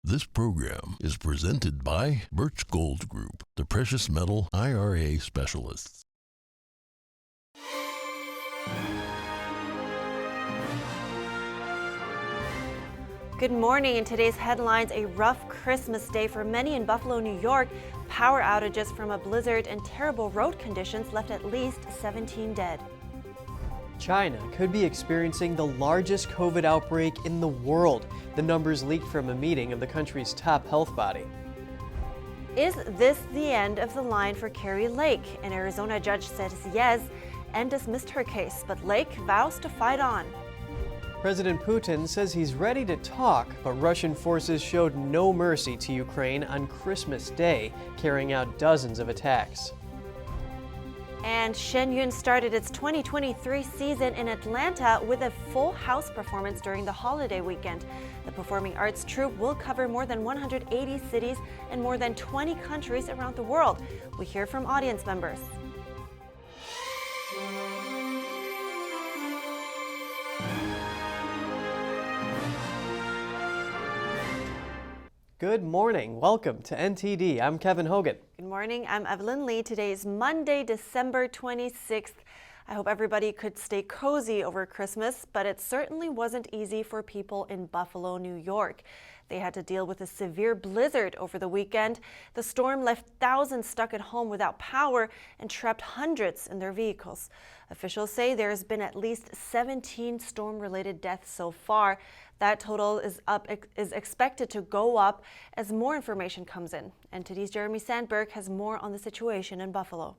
This program is presented by Birch Gold Group, the precious metal IRA specialists. Good morning. In today's headlines, a rough Christmas day for many in Buffalo, New York. Power outages from a blizzard and terrible road conditions left at least 17 dead. China could be experiencing the largest COVID outbreak in the world. The numbers leaked from a meeting of the country's top health body. Is this the end of the line for Kari Lake? An Arizona judge says yes and dismissed her case, but Lake vows to fight on. President Putin says he's ready to talk, but Russian forces showed no mercy to Ukraine on Christmas Day, carrying out dozens of attacks. And Shen Yun started its 2023 season in Atlanta with a full house performance during the holiday weekend. The performing arts troupe will cover more than 180 cities and more than 20 countries around the world. We hear from audience members. Good morning. Welcome to NTD. I'm Kevin Hogan. Good morning. I'm Evelyn Lee. Today is Monday, December 26th. I hope everybody could stay cozy over Christmas, but it certainly wasn't easy for people in Buffalo, New York. They had to deal with a severe blizzard over the weekend. The storm left thousands stuck at home without power and trapped hundreds in their vehicles. Officials say there's been at least 17 storm-related deaths so far. That total is expected to go up as more information comes in. NTD's Jeremy Sandberg has more on the situation in Buffalo.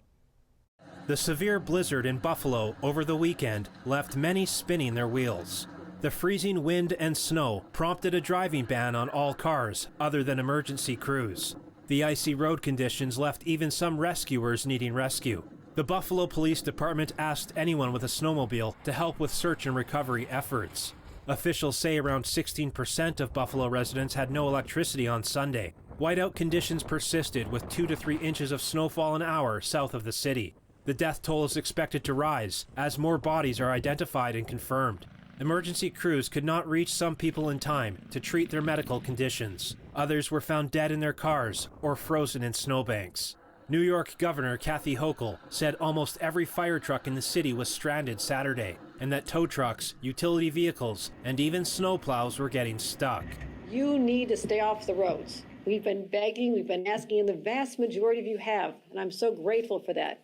The severe blizzard in Buffalo over the weekend left many spinning their wheels. The freezing wind and snow prompted a driving ban on all cars other than emergency crews. The icy road conditions left even some rescuers needing rescue. The Buffalo Police Department asked anyone with a snowmobile to help with search and recovery efforts. Officials say around 16% of Buffalo residents had no electricity on Sunday. Whiteout conditions persisted with 2 to 3 inches of snowfall an hour south of the city. The death toll is expected to rise as more bodies are identified and confirmed. Emergency crews could not reach some people in time to treat their medical conditions. Others were found dead in their cars or frozen in snowbanks. New York Governor Kathy Hochul said almost every fire truck in the city was stranded Saturday, and that tow trucks, utility vehicles, and even snowplows were getting stuck. You need to stay off the roads. We've been begging, we've been asking, and the vast majority of you have, and I'm so grateful for that.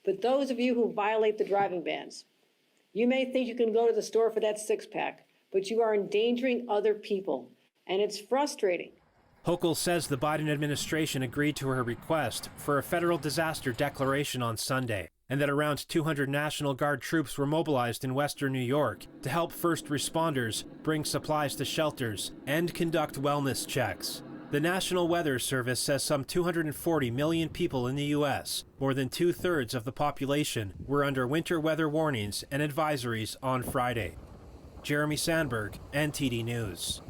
But those of you who violate the driving bans, you may think you can go to the store for that six-pack, but you are endangering other people, and it's frustrating. Hochul says the Biden administration agreed to her request for a federal disaster declaration on Sunday, and that around 200 National Guard troops were mobilized in western New York to help first responders bring supplies to shelters and conduct wellness checks. The National Weather Service says some 240 million people in the U.S., more than 2/3 of the population, were under winter weather warnings and advisories on Friday. Jeremy Sandberg, NTD News.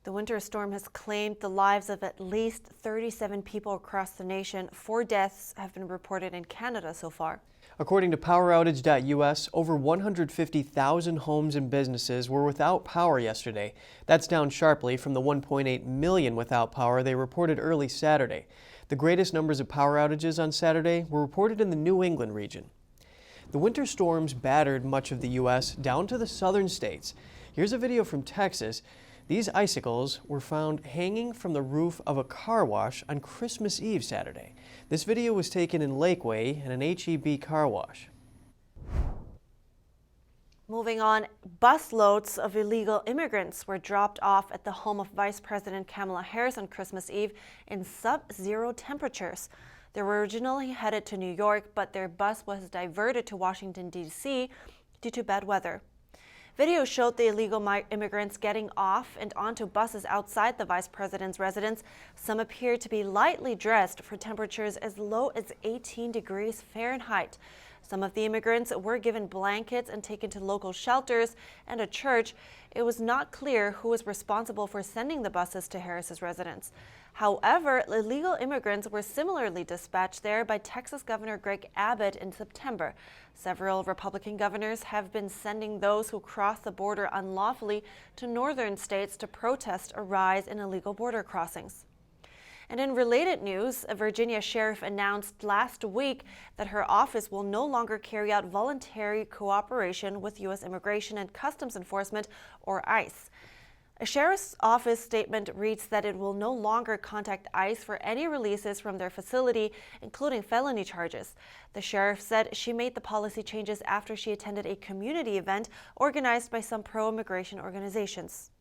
The winter storm has claimed the lives of at least 37 people across the nation. 4 deaths have been reported in Canada so far. According to PowerOutage.us, over 150,000 homes and businesses were without power yesterday. That's down sharply from the 1.8 million without power they reported early Saturday. The greatest numbers of power outages on Saturday were reported in the New England region. The winter storms battered much of the U.S. down to the southern states. Here's a video from Texas. These icicles were found hanging from the roof of a car wash on Christmas Eve Saturday. This video was taken in Lakeway in an H-E-B car wash. Moving on, busloads of illegal immigrants were dropped off at the home of Vice President Kamala Harris on Christmas Eve in sub-zero temperatures. They were originally headed to New York, but their bus was diverted to Washington, D.C. due to bad weather. Video showed the illegal immigrants getting off and onto buses outside the vice president's residence. Some appeared to be lightly dressed for temperatures as low as 18 degrees Fahrenheit. Some of the immigrants were given blankets and taken to local shelters and a church. It was not clear who was responsible for sending the buses to Harris's residence. However, illegal immigrants were similarly dispatched there by Texas Governor Greg Abbott in September. Several Republican governors have been sending those who cross the border unlawfully to northern states to protest a rise in illegal border crossings. And in related news, a Virginia sheriff announced last week that her office will no longer carry out voluntary cooperation with U.S. Immigration and Customs Enforcement, or ICE. A sheriff's office statement reads that it will no longer contact ICE for any releases from their facility, including felony charges. The sheriff said she made the policy changes after she attended a community event organized by some pro-immigration organizations.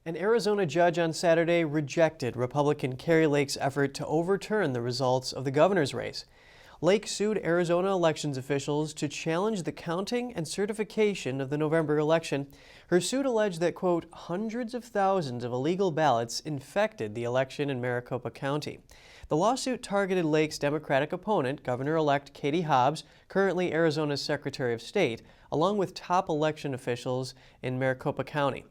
An Arizona judge on Saturday rejected Republican Kari Lake's effort to overturn the results of the governor's race. Lake sued Arizona elections officials to challenge the counting and certification of the November election. Her suit alleged that, quote, hundreds of thousands of illegal ballots infected the election in Maricopa County. The lawsuit targeted Lake's Democratic opponent, Governor-elect Katie Hobbs, currently Arizona's Secretary of State, along with top election officials in Maricopa County.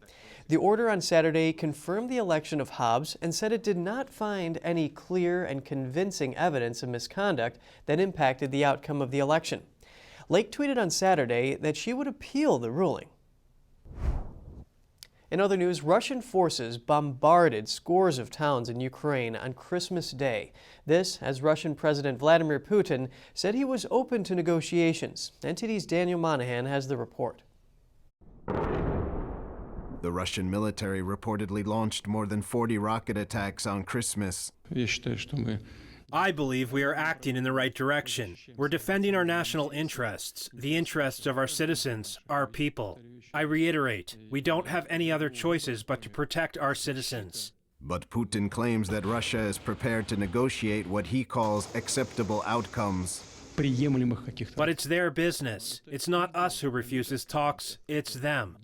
The order on Saturday confirmed the election of Hobbs and said it did not find any clear and convincing evidence of misconduct that impacted the outcome of the election. Lake tweeted on Saturday that she would appeal the ruling. In other news, Russian forces bombarded scores of towns in Ukraine on Christmas Day. This, as Russian President Vladimir Putin said he was open to negotiations. NTD's Daniel Monahan has the report. The Russian military reportedly launched more than 40 rocket attacks on Christmas. I believe we are acting in the right direction. We're defending our national interests, the interests of our citizens, our people. I reiterate, we don't have any other choices but to protect our citizens. But Putin claims that Russia is prepared to negotiate what he calls acceptable outcomes. But it's their business. It's not us who refuses talks, it's them.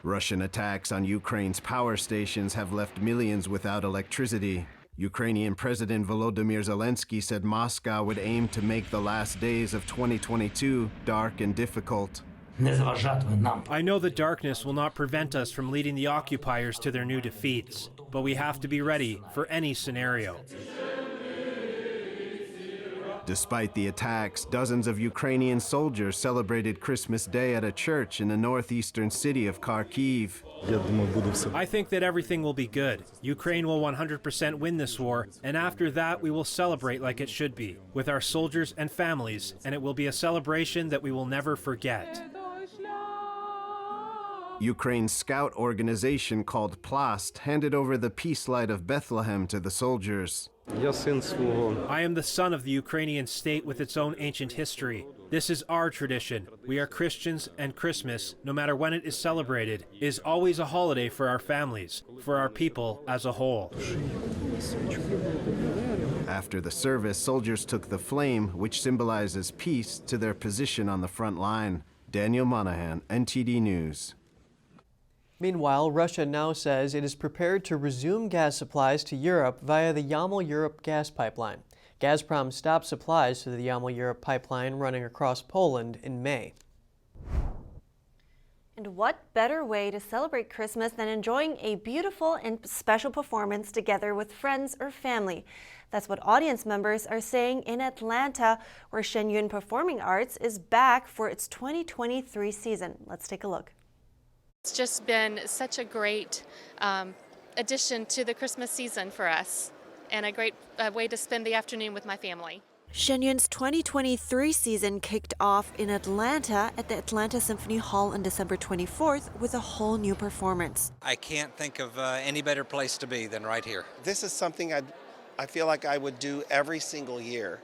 Russian attacks on Ukraine's power stations have left millions without electricity. Ukrainian President Volodymyr Zelensky said Moscow would aim to make the last days of 2022 dark and difficult. I know the darkness will not prevent us from leading the occupiers to their new defeats, but we have to be ready for any scenario. Despite the attacks, dozens of Ukrainian soldiers celebrated Christmas Day at a church in the northeastern city of Kharkiv. I think that everything will be good. Ukraine will 100% win this war, and after that we will celebrate like it should be, with our soldiers and families, and it will be a celebration that we will never forget. Ukraine's scout organization called Plast handed over the peace light of Bethlehem to the soldiers. I am the son of the Ukrainian state with its own ancient history. This is our tradition. We are Christians, and Christmas, no matter when it is celebrated, is always a holiday for our families, for our people as a whole. After the service, soldiers took the flame, which symbolizes peace, to their position on the front line. Daniel Monahan, NTD News. Meanwhile, Russia now says it is prepared to resume gas supplies to Europe via the Yamal-Europe gas pipeline. Gazprom stopped supplies to the Yamal-Europe pipeline running across Poland in May. And what better way to celebrate Christmas than enjoying a beautiful and special performance together with friends or family? That's what audience members are saying in Atlanta, where Shen Yun Performing Arts is back for its 2023 season. Let's take a look. It's just been such a great addition to the Christmas season for us, and a great way to spend the afternoon with my family. Shen Yun's 2023 season kicked off in Atlanta at the Atlanta Symphony Hall on December 24th with a whole new performance. I can't think of any better place to be than right here. This is something I feel like I would do every single year.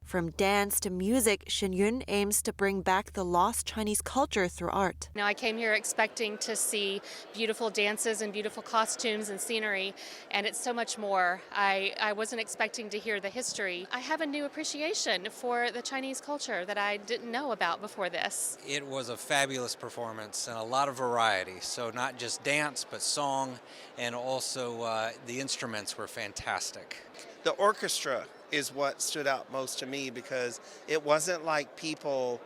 From dance to music, Shen Yun aims to bring back the lost Chinese culture through art. Now, I came here expecting to see beautiful dances and beautiful costumes and scenery, and it's so much more. I wasn't expecting to hear the history. I have a new appreciation for the Chinese culture that I didn't know about before this. It was a fabulous performance and a lot of variety. So not just dance, but song, and also the instruments were fantastic. The orchestra is what stood out most to me because it wasn't like people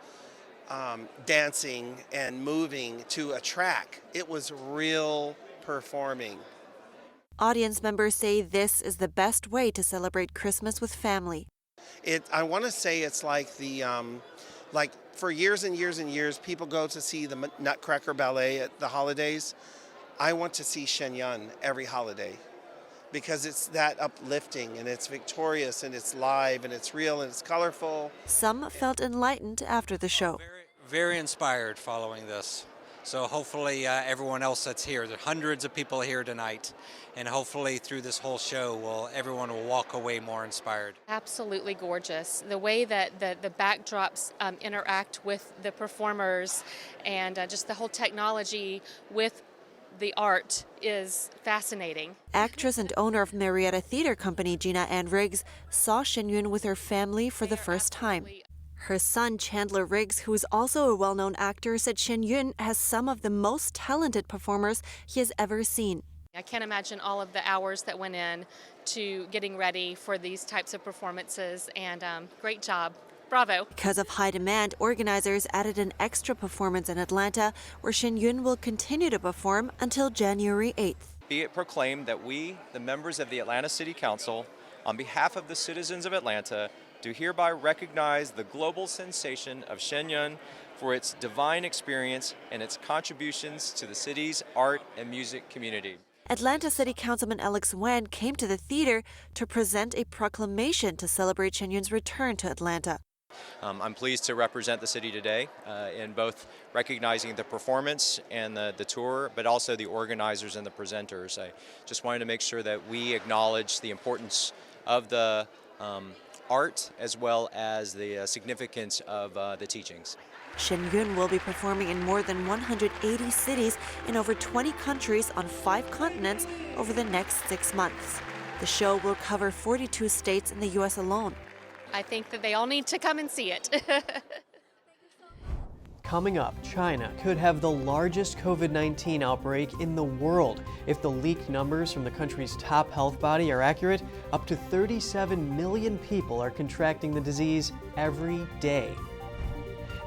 dancing and moving to a track. It was real performing. Audience members say this is the best way to celebrate Christmas with family. I want to say it's like like for years and years and years, people go to see the Nutcracker Ballet at the holidays. I want to see Shen Yun every holiday because it's that uplifting and it's victorious and it's live and it's real and it's colorful. Some felt enlightened after the show. Very inspired following this. So hopefully everyone else that's here, there are hundreds of people here tonight, and hopefully through this whole show, everyone will walk away more inspired. Absolutely gorgeous. The way that the backdrops interact with the performers and just the whole technology with the art is fascinating. Actress and owner of Marietta Theater Company, Gina Ann Riggs, saw Shen Yun with her family for the first time. Her son, Chandler Riggs, who is also a well-known actor, said Shen Yun has some of the most talented performers he has ever seen. I can't imagine all of the hours that went in to getting ready for these types of performances, and great job. Bravo. Because of high demand, organizers added an extra performance in Atlanta, where Shen Yun will continue to perform until January 8th. Be it proclaimed that we, the members of the Atlanta City Council, on behalf of the citizens of Atlanta, do hereby recognize the global sensation of Shen Yun for its divine experience and its contributions to the city's art and music community. Atlanta City Councilman Alex Wan came to the theater to present a proclamation to celebrate Shen Yun's return to Atlanta. I'm pleased to represent the city today in both recognizing the performance and the tour, but also the organizers and the presenters. I just wanted to make sure that we acknowledge the importance of the art as well as the significance of the teachings. Shen Yun will be performing in more than 180 cities in over 20 countries on 5 continents over the next 6 months. The show will cover 42 states in the U.S. alone. I think that they all need to come and see it. Coming up, China could have the largest COVID-19 outbreak in the world. If the leaked numbers from the country's top health body are accurate, up to 37 million people are contracting the disease every day.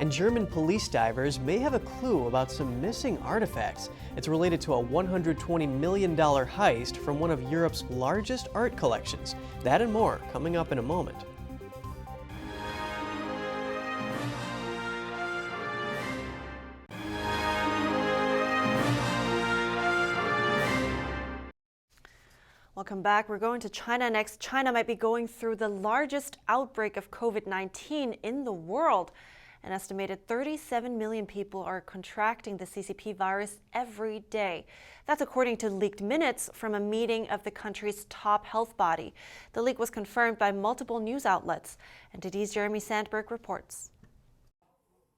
And German police divers may have a clue about some missing artifacts. It's related to a $120 million heist from one of Europe's largest art collections. That and more coming up in a moment. Welcome back. We're going to China next. China might be going through the largest outbreak of COVID-19 in the world. An estimated 37 million people are contracting the CCP virus every day. That's according to leaked minutes from a meeting of the country's top health body. The leak was confirmed by multiple news outlets. NTD's Jeremy Sandberg reports.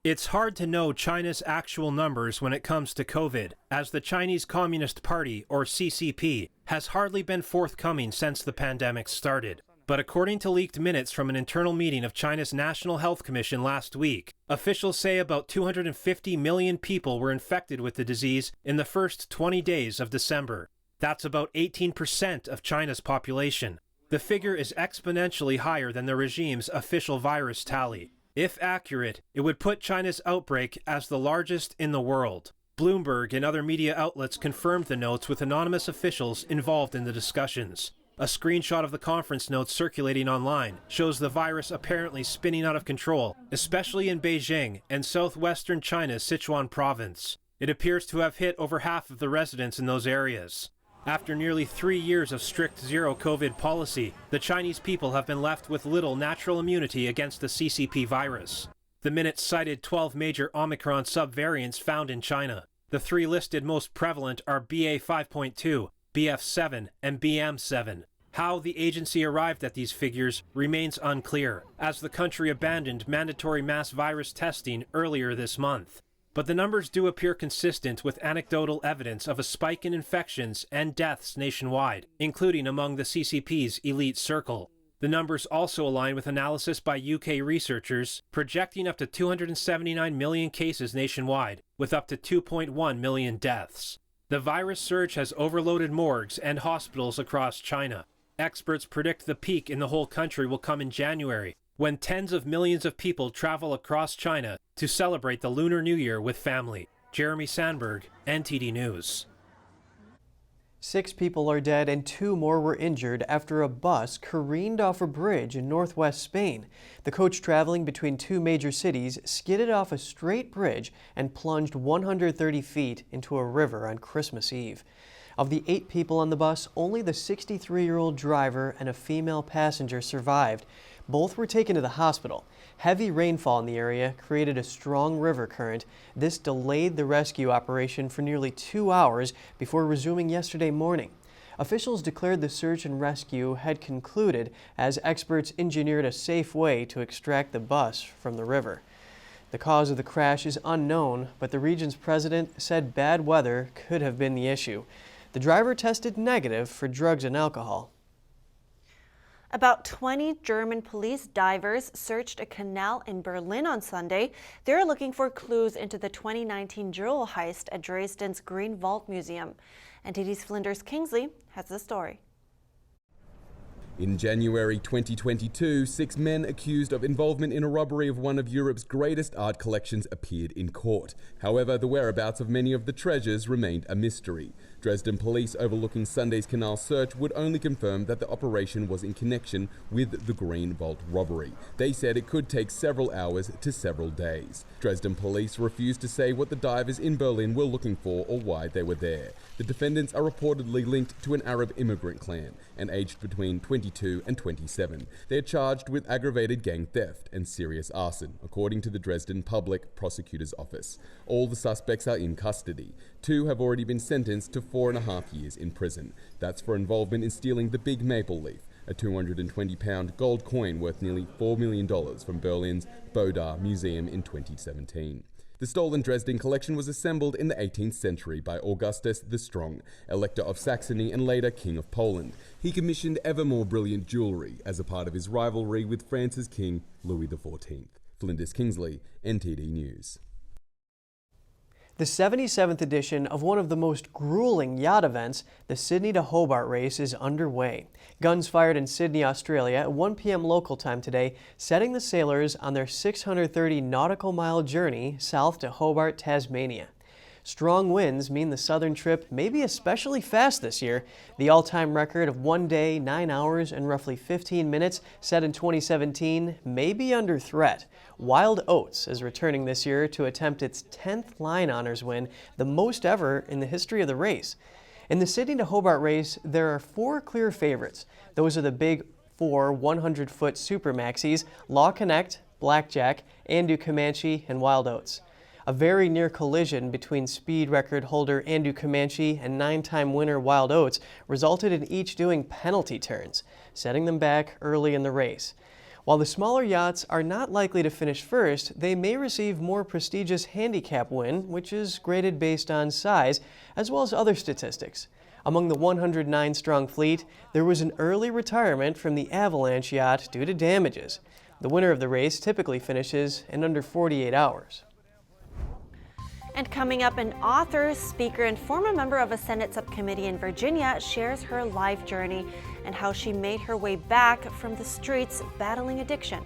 It's hard to know China's actual numbers when it comes to COVID, as the Chinese Communist Party, or CCP, has hardly been forthcoming since the pandemic started. But according to leaked minutes from an internal meeting of China's National Health Commission last week, officials say about 250 million people were infected with the disease in the first 20 days of December. That's about 18% of China's population. The figure is exponentially higher than the regime's official virus tally. If accurate, it would put China's outbreak as the largest in the world. Bloomberg and other media outlets confirmed the notes with anonymous officials involved in the discussions. A screenshot of the conference notes circulating online shows the virus apparently spinning out of control, especially in Beijing and southwestern China's Sichuan province. It appears to have hit over half of the residents in those areas. After nearly 3 years of strict zero-COVID policy, the Chinese people have been left with little natural immunity against the CCP virus. The minutes cited 12 major Omicron subvariants found in China. The 3 listed most prevalent are BA5.2, BF7, and BM7. How the agency arrived at these figures remains unclear, as the country abandoned mandatory mass virus testing earlier this month. But the numbers do appear consistent with anecdotal evidence of a spike in infections and deaths nationwide, including among the CCP's elite circle. The numbers also align with analysis by UK researchers, projecting up to 279 million cases nationwide, with up to 2.1 million deaths. The virus surge has overloaded morgues and hospitals across China. Experts predict the peak in the whole country will come in January, when tens of millions of people travel across China to celebrate the Lunar New Year with family. Jeremy Sandberg, NTD News. 6 people are dead and 2 more were injured after a bus careened off a bridge in northwest Spain. The coach traveling between 2 major cities skidded off a straight bridge and plunged 130 feet into a river on Christmas Eve. Of the 8 people on the bus, only the 63-year-old driver and a female passenger survived. Both were taken to the hospital. Heavy rainfall in the area created a strong river current. This delayed the rescue operation for nearly 2 hours before resuming yesterday morning. Officials declared the search and rescue had concluded as experts engineered a safe way to extract the bus from the river. The cause of the crash is unknown, but the region's president said bad weather could have been the issue. The driver tested negative for drugs and alcohol. About 20 German police divers searched a canal in Berlin on Sunday. They're looking for clues into the 2019 jewel heist at Dresden's Green Vault Museum. NTD's Flinders Kingsley has the story. In January 2022, 6 men accused of involvement in a robbery of one of Europe's greatest art collections appeared in court. However, the whereabouts of many of the treasures remained a mystery. Dresden police overlooking Sunday's canal search would only confirm that the operation was in connection with the Green Vault robbery. They said it could take several hours to several days. Dresden police refused to say what the divers in Berlin were looking for or why they were there. The defendants are reportedly linked to an Arab immigrant clan and aged between 22 and 27. They are charged with aggravated gang theft and serious arson, according to the Dresden Public Prosecutor's Office. All the suspects are in custody. 2 have already been sentenced to 4.5 years in prison. That's for involvement in stealing the Big Maple Leaf, a 220-pound gold coin worth nearly $4 million from Berlin's Bodar Museum in 2017. The stolen Dresden collection was assembled in the 18th century by Augustus the Strong, Elector of Saxony and later King of Poland. He commissioned ever more brilliant jewellery as a part of his rivalry with France's King Louis XIV. Flinders Kingsley, NTD News. The 77th edition of one of the most grueling yacht events, the Sydney to Hobart race, is underway. Guns fired in Sydney, Australia at 1 p.m. local time today, setting the sailors on their 630 nautical mile journey south to Hobart, Tasmania. Strong winds mean the southern trip may be especially fast this year. The all-time record of 1 day, 9 hours, and roughly 15 minutes set in 2017 may be under threat. Wild Oats is returning this year to attempt its 10th Line Honors win, the most ever in the history of the race. In the Sydney to Hobart race, there are 4 clear favorites. Those are the big 4 100-foot Super Maxis, Law Connect, Blackjack, Andu Comanche, and Wild Oats. A very near collision between speed record holder Andu Comanche and 9-time winner Wild Oats resulted in each doing penalty turns, setting them back early in the race. While the smaller yachts are not likely to finish first, they may receive more prestigious handicap win, which is graded based on size, as well as other statistics. Among the 109-strong fleet, there was an early retirement from the Avalanche yacht due to damages. The winner of the race typically finishes in under 48 hours. And coming up, an author, speaker, and former member of a Senate subcommittee in Virginia shares her life journey and how she made her way back from the streets battling addiction.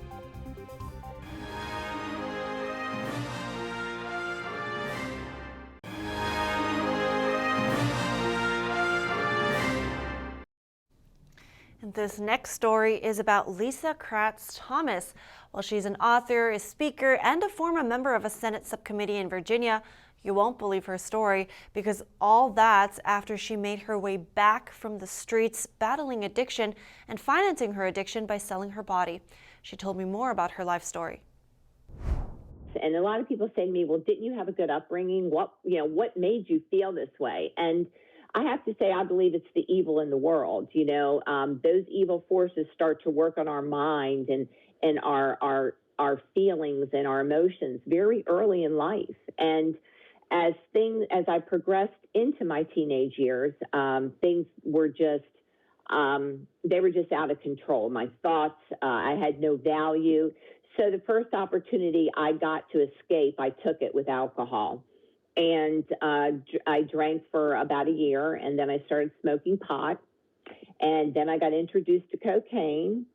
And this next story is about Lisa Kratz Thomas. While she's an author, a speaker, and a former member of a Senate subcommittee in Virginia, you won't believe her story because all that's after she made her way back from the streets battling addiction and financing her addiction by selling her body. She told me more about her life story. And a lot of people say to me, well, didn't you have a good upbringing? What made you feel this way? And I have to say, I believe it's the evil in the world. Those evil forces start to work on our mind and our feelings and our emotions very early in life. And as I progressed into my teenage years, things were just they were just out of control. My thoughts, I had no value. So the first opportunity I got to escape, I took it with alcohol. And I drank for about a year, and then I started smoking pot. And then I got introduced to cocaine,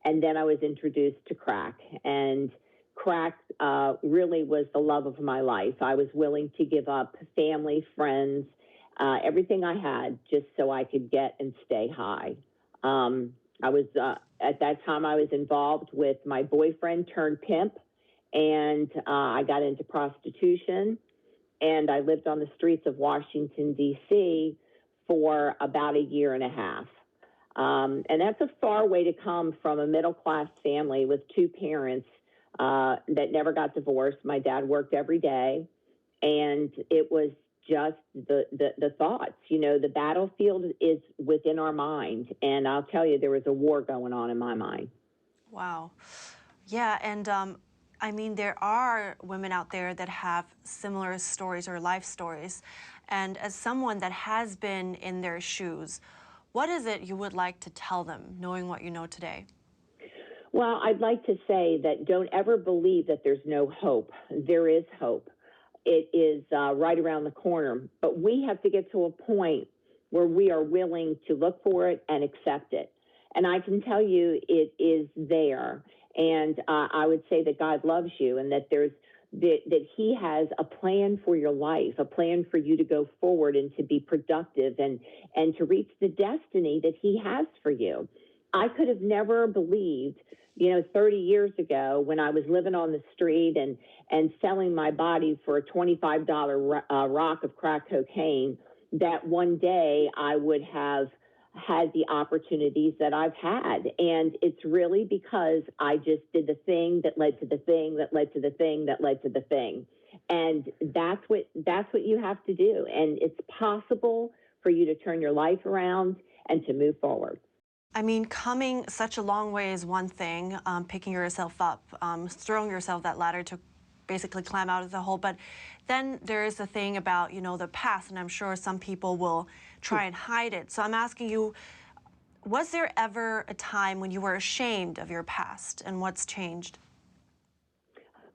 and then I was introduced to crack. And crack really was the love of my life. I was willing to give up family, friends, everything I had just so I could get and stay high. I was, at that time, I was involved with my boyfriend turned pimp, and I got into prostitution, and I lived on the streets of Washington, D.C. for about a year and a half. And that's a far way to come from a middle-class family with two parents that never got divorced. My dad worked every day, and it was just the thoughts. You know, the battlefield is within our mind, and I'll tell you, there was a war going on in my mind. Wow. Yeah, and I mean, there are women out there that have similar stories or life stories, and as someone that has been in their shoes, what is it you would like to tell them, knowing what you know today? Well, I'd like to say that don't ever believe that there's no hope. There is hope. It is right around the corner, but we have to get to a point where we are willing to look for it and accept it. And I can tell you it is there. And I would say that God loves you, and that that he has a plan for your life, a plan for you to go forward and to be productive and to reach the destiny that he has for you. I could have never believed, 30 years ago when I was living on the street and selling my body for a $25 rock of crack cocaine, that one day I would have had the opportunities that I've had. And it's really because I just did the thing that led to the thing that led to the thing that led to the thing. And that's what you have to do. And it's possible for you to turn your life around and to move forward. I mean, coming such a long way is one thing, picking yourself up, throwing yourself that ladder to basically climb out of the hole. But then there is the thing about, the past, and I'm sure some people will try and hide it. So I'm asking you, was there ever a time when you were ashamed of your past, and what's changed?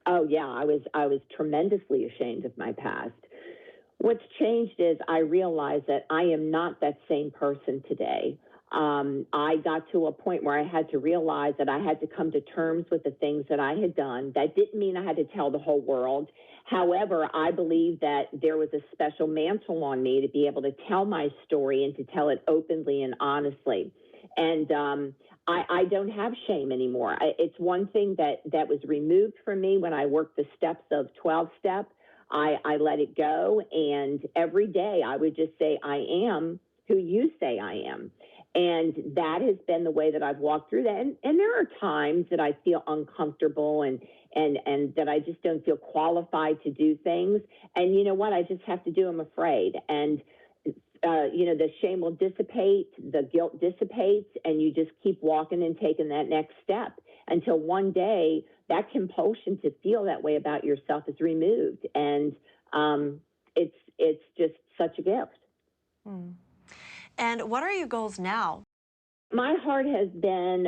Oh, yeah, I was tremendously ashamed of my past. What's changed is I realized that I am not that same person today. I got to a point where I had to realize that I had to come to terms with the things that I had done. That didn't mean I had to tell the whole world. However, I believe that there was a special mantle on me to be able to tell my story and to tell it openly and honestly. And I don't have shame anymore. It's one thing that was removed from me when I worked the steps of 12-step. I let it go, and every day I would just say, I am who you say I am. And that has been the way that I've walked through that. And there are times that I feel uncomfortable and that I just don't feel qualified to do things. And you know what? I just have to do them afraid. And, the shame will dissipate, the guilt dissipates, and you just keep walking and taking that next step until one day that compulsion to feel that way about yourself is removed. And it's just such a gift. Mm. And what are your goals now? My heart has been,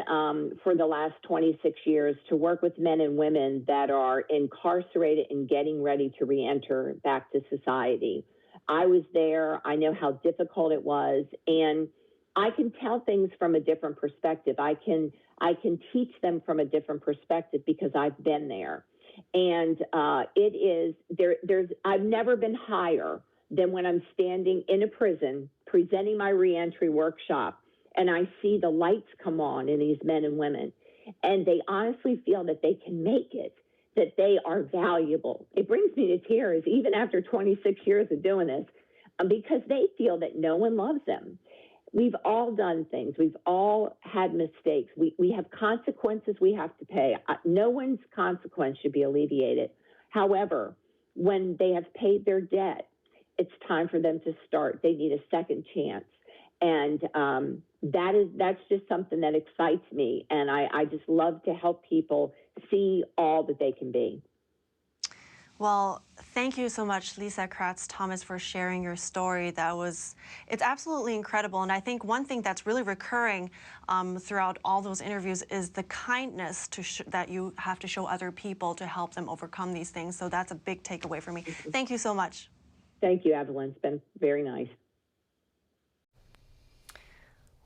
for the last 26 years, to work with men and women that are incarcerated and getting ready to reenter back to society. I was there. I know how difficult it was, and I can tell things from a different perspective. I can teach them from a different perspective because I've been there. And I've never been higher than when I'm standing in a prison presenting my reentry workshop, and I see the lights come on in these men and women, and they honestly feel that they can make it, that they are valuable. It brings me to tears, even after 26 years of doing this, because they feel that no one loves them. We've all done things. We've all had mistakes. We have consequences we have to pay. No one's consequence should be alleviated. However, when they have paid their debt, it's time for them to start. They need a second chance. And that's just something that excites me. And I just love to help people see all that they can be. Well, thank you so much, Lisa Kratz-Thomas, for sharing your story. It's absolutely incredible. And I think one thing that's really recurring throughout all those interviews is the kindness that you have to show other people to help them overcome these things. So that's a big takeaway for me. Thank you so much. Thank you, Evelyn. It's been very nice.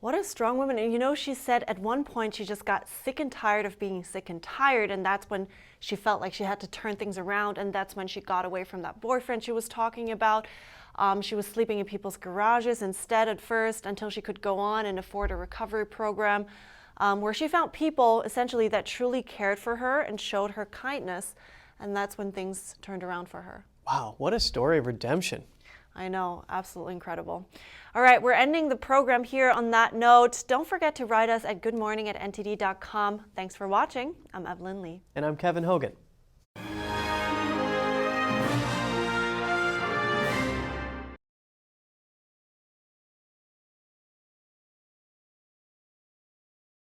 What a strong woman. And you know, she said at one point she just got sick and tired of being sick and tired, and that's when she felt like she had to turn things around, and that's when she got away from that boyfriend she was talking about. She was sleeping in people's garages instead at first until she could go on and afford a recovery program where she found people essentially that truly cared for her and showed her kindness, and that's when things turned around for her. Wow, what a story of redemption. I know, absolutely incredible. All right, we're ending the program here on that note. Don't forget to write us at goodmorning@ntd.com. Thanks for watching. I'm Evelyn Lee. And I'm Kevin Hogan.